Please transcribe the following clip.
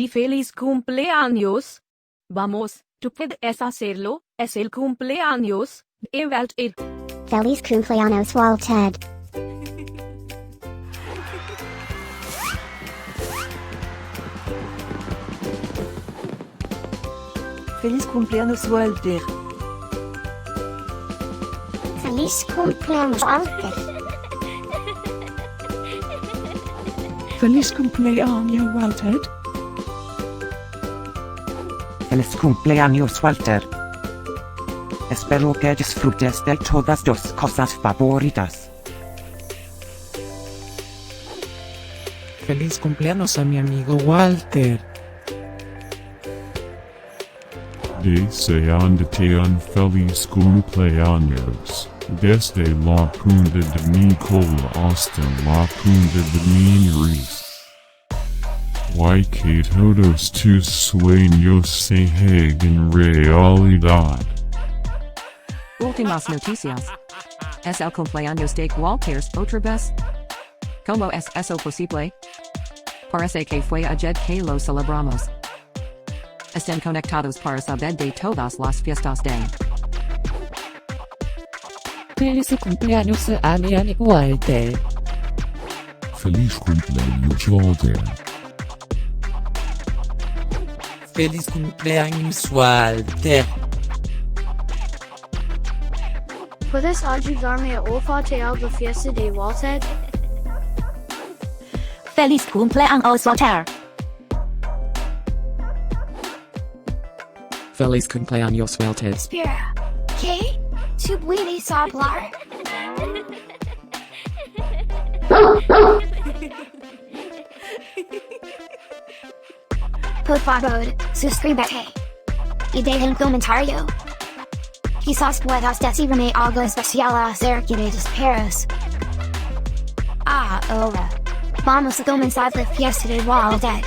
di feliz cumpleaños. Vamos, tú puedes hacerlo, es el cumpleaños de Walter. Feliz Cumpleaños Walter. Feliz Cumpleaños Walter. Feliz Cumpleaños Walter. Feliz Cumpleaños Walter. Feliz Cumpleaños Walter. Espero que disfrutes de todas tus cosas favoritas. Feliz cumpleaños a mi amigo Walter. Deseándote un feliz cumpleaños, desde la punta de mi cola hasta la punta de mi nariz. Que todos tus sueños se hagan realidad. Últimas noticias. Es el cumpleaños de Walter. Otras. ¿Cómo es eso posible? Parece que fue ayer que lo celebramos. Estén conectados para saber de todas las fiestas de. Feliz cumpleaños a mi amigo Walter. Feliz cumpleaños Walter. Feliz cumpleaños Walter. ¿Puedes ayudarme a olfatear la fiesta de Walter? Feliz cumpleaños Walter. Feliz cumpleaños Walter. Espera, ¿qué? ¿Tú puedes hablar? Por favor, suscríbete. Y deja un comentario. Quizás puedas decirme algo especial acerca de tus perros. Ahora, vamos a comenzar la fiesta de Walter.